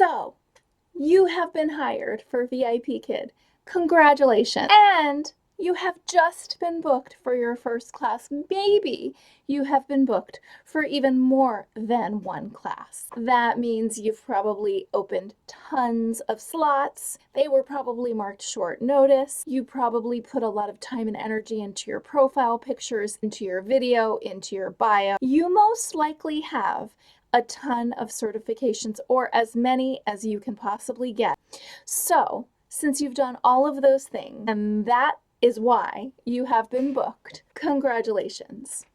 So, you have been hired for VIP Kid. Congratulations. And you have just been booked for your first class. Maybe you have been booked for even more than one class. That means you've probably opened tons of slots. They were probably marked short notice. You probably put a lot of time and energy into your profile pictures, into your video, into your bio. You most likely have a ton of certifications, or as many as you can possibly get. So, since you've done all of those things, and that is why you have been booked, congratulations.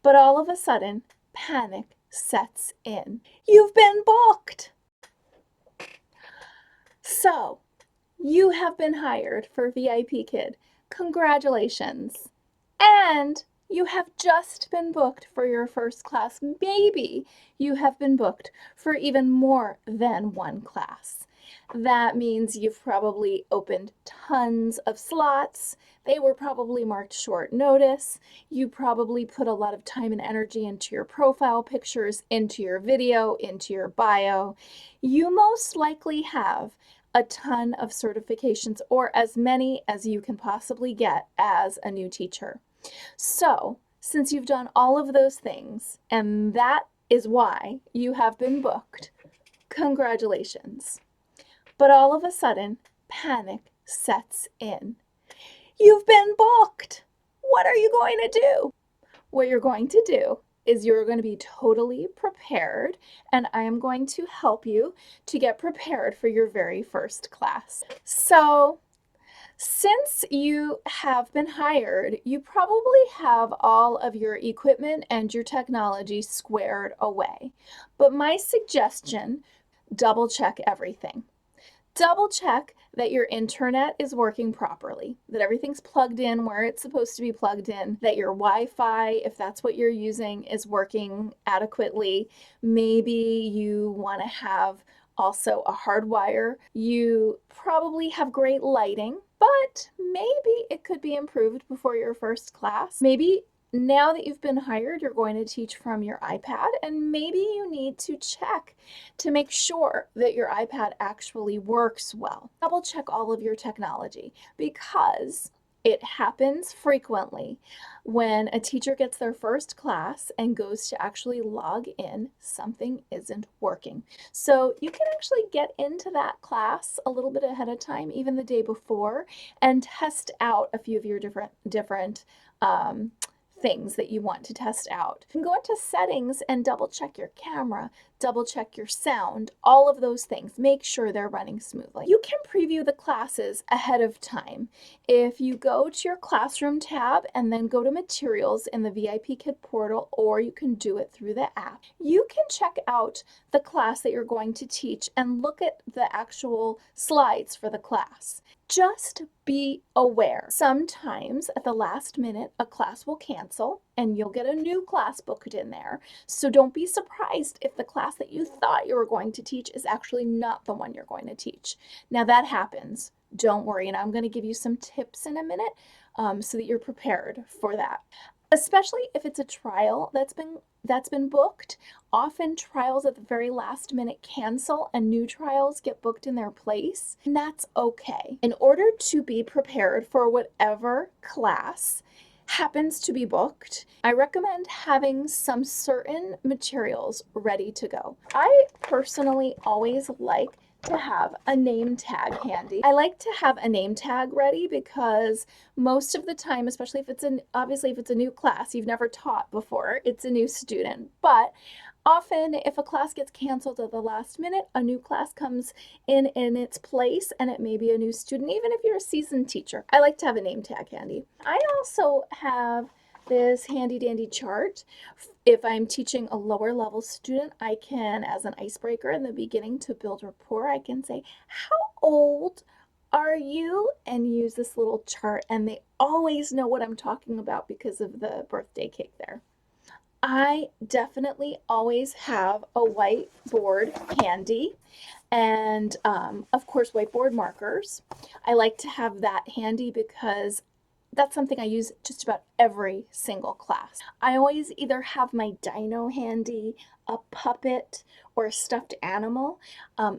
But all of a sudden, panic sets in. You've been booked! So, you have been hired for VIP Kid. Congratulations. And you have just been booked for your first class. Maybe you have been booked for even more than one class. That means you've probably opened tons of slots. They were probably marked short notice. You probably put a lot of time and energy into your profile pictures, into your video, into your bio. You most likely have a ton of certifications, or as many as you can possibly get as a new teacher. So, since you've done all of those things, and that is why you have been booked, congratulations. But all of a sudden, panic sets in. You've been booked! What are you going to do? What you're going to do is you're going to be totally prepared, and I am going to help you to get prepared for your very first class. So, since you have been hired, you probably have all of your equipment and your technology squared away. But my suggestion, double check everything. Double check that your internet is working properly, that everything's plugged in where it's supposed to be plugged in, that your Wi-Fi, if that's what you're using, is working adequately. Maybe you want to have also a hard wire. You probably have great lighting, but maybe it could be improved before your first class. Maybe now that you've been hired, you're going to teach from your iPad, and maybe you need to check to make sure that your iPad actually works well. Double check all of your technology, because it happens frequently when a teacher gets their first class and goes to actually log in, something isn't working. So you can actually get into that class a little bit ahead of time, even the day before, and test out a few of your different things that you want to test out. You can go into settings and double check your camera, double check your sound, all of those things. Make sure they're running smoothly. You can preview the classes ahead of time. If you go to your classroom tab and then go to materials in the VIP Kid portal, or you can do it through the app, you can check out the class that you're going to teach and look at the actual slides for the class. Just be aware. Sometimes at the last minute, a class will cancel and you'll get a new class booked in there. So don't be surprised if the class that you thought you were going to teach is actually not the one you're going to teach. Now that happens. Don't worry. And I'm going to give you some tips in a minute so that you're prepared for that. Especially if it's a trial that's been booked. Often trials at the very last minute cancel and new trials get booked in their place, and that's okay. In order to be prepared for whatever class happens to be booked, I recommend having some certain materials ready to go. I personally always like to have a name tag handy. I like to have a name tag ready because most of the time, especially if it's obviously if it's a new class you've never taught before, it's a new student, but often if a class gets canceled at the last minute, a new class comes in its place, and it may be a new student, even if you're a seasoned teacher. I like to have a name tag handy. I also have this handy dandy chart. If I'm teaching a lower level student, I can, as an icebreaker in the beginning to build rapport, I can say, how old are you? And use this little chart, and they always know what I'm talking about because of the birthday cake there. I definitely always have a whiteboard handy, and of course whiteboard markers. I like to have that handy because that's something I use just about every single class. I always either have my dyno handy, a puppet or a stuffed animal,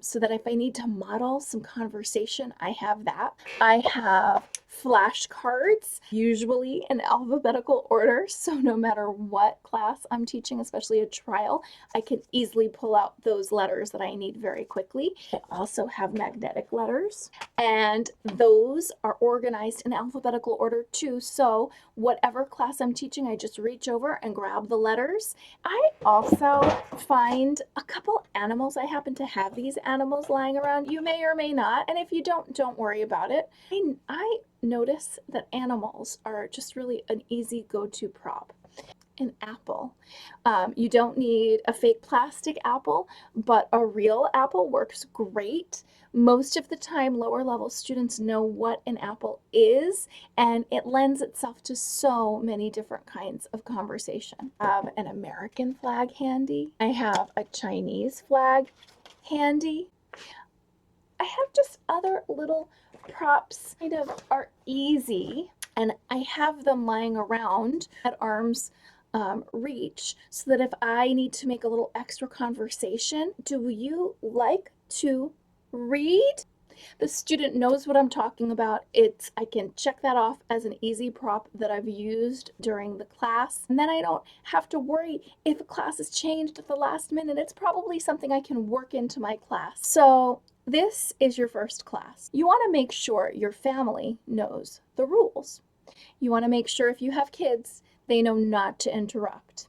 so that if I need to model some conversation, I have that. I have flashcards, usually in alphabetical order, so no matter what class I'm teaching, especially a trial, I can easily pull out those letters that I need very quickly. I also have magnetic letters, and those are organized in alphabetical order too, so whatever class I'm teaching, I just reach over and grab the letters. I also find a couple animals. I happen to have these animals lying around. You may or may not, and if you don't worry about it. I notice that animals are just really an easy go-to prop. An apple. You don't need a fake plastic apple, but a real apple works great. Most of the time, lower level students know what an apple is, and it lends itself to so many different kinds of conversation. I have an American flag handy. I have a Chinese flag handy. I have just other little props kind of are easy, and I have them lying around at arm's reach so that if I need to make a little extra conversation, do you like to read? The student knows what I'm talking about. I can check that off as an easy prop that I've used during the class. And then I don't have to worry if a class is changed at the last minute. It's probably something I can work into my class. So this is your first class. You want to make sure your family knows the rules. You want to make sure if you have kids, they know not to interrupt.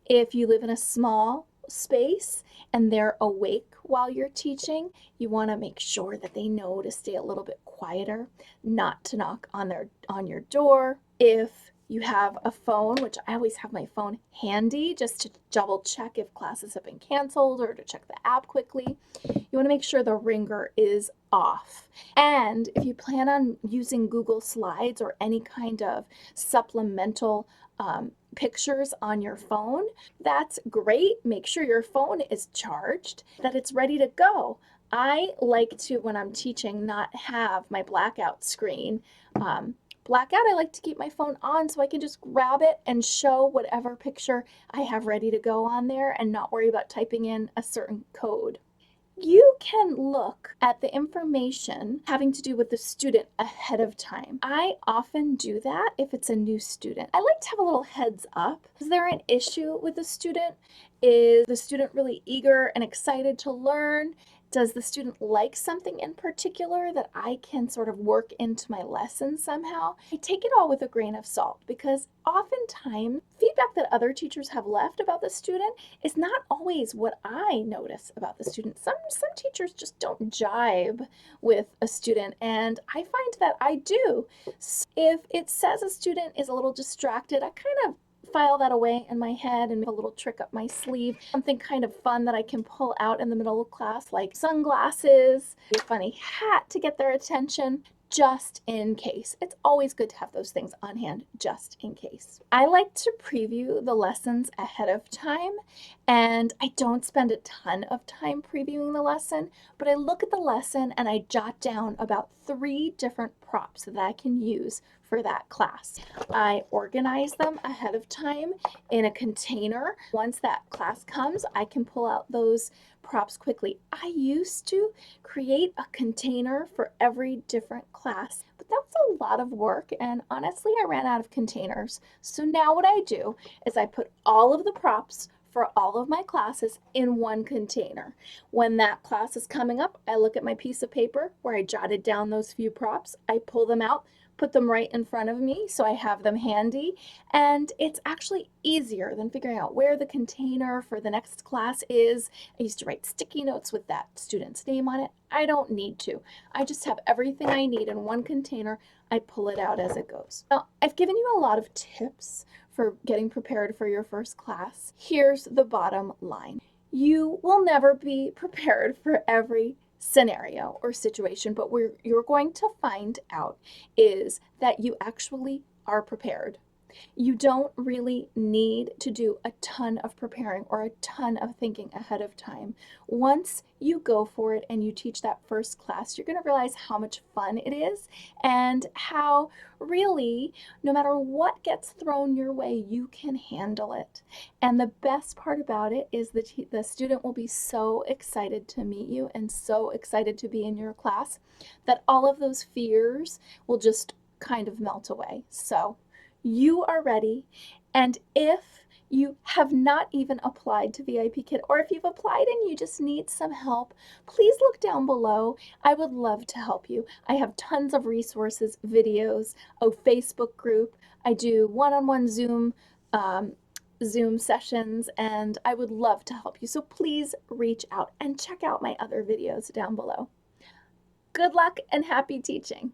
If you live in a small space and they're awake while you're teaching, you want to make sure that they know to stay a little bit quieter, not to knock on your door. If you have a phone, which I always have my phone handy just to double check if classes have been canceled or to check the app quickly. You want to make sure the ringer is off. And if you plan on using Google Slides or any kind of supplemental pictures on your phone, that's great. Make sure your phone is charged, that it's ready to go. I like to, when I'm teaching, not have my blackout screen. Blackout, I like to keep my phone on so I can just grab it and show whatever picture I have ready to go on there and not worry about typing in a certain code. You can look at the information having to do with the student ahead of time. I often do that if it's a new student. I like to have a little heads up. Is there an issue with the student? Is the student really eager and excited to learn? Does the student like something in particular that I can sort of work into my lesson somehow? I take it all with a grain of salt because oftentimes feedback that other teachers have left about the student is not always what I notice about the student. Some teachers just don't jibe with a student, and I find that I do. So if it says a student is a little distracted, I kind of file that away in my head and make a little trick up my sleeve. Something kind of fun that I can pull out in the middle of class, like sunglasses, a funny hat to get their attention, just in case. It's always good to have those things on hand just in case. I like to preview the lessons ahead of time, and I don't spend a ton of time previewing the lesson, but I look at the lesson and I jot down about 3 different props that I can use for that class. I organize them ahead of time in a container. Once that class comes, I can pull out those props quickly. I used to create a container for every different class, but that was a lot of work, and honestly, I ran out of containers. So now what I do is I put all of the props for all of my classes in one container. When that class is coming up, I look at my piece of paper where I jotted down those few props, I pull them out, put them right in front of me so I have them handy, and it's actually easier than figuring out where the container for the next class is. I used to write sticky notes with that student's name on it. I don't need to. I just have everything I need in one container. I pull it out as it goes. Now, I've given you a lot of tips for getting prepared for your first class. Here's the bottom line. You will never be prepared for every scenario or situation, but what you're going to find out is that you actually are prepared. You don't really need to do a ton of preparing or a ton of thinking ahead of time. Once you go for it and you teach that first class, you're going to realize how much fun it is and how really, no matter what gets thrown your way, you can handle it. And the best part about it is that the student will be so excited to meet you and so excited to be in your class that all of those fears will just kind of melt away. So you are ready. And if you have not even applied to VIP Kid, or if you've applied and you just need some help, please look down below. I would love to help you. I have tons of resources, videos, a Facebook group. I do one-on-one Zoom sessions, and I would love to help you. So please reach out and check out my other videos down below. Good luck and happy teaching.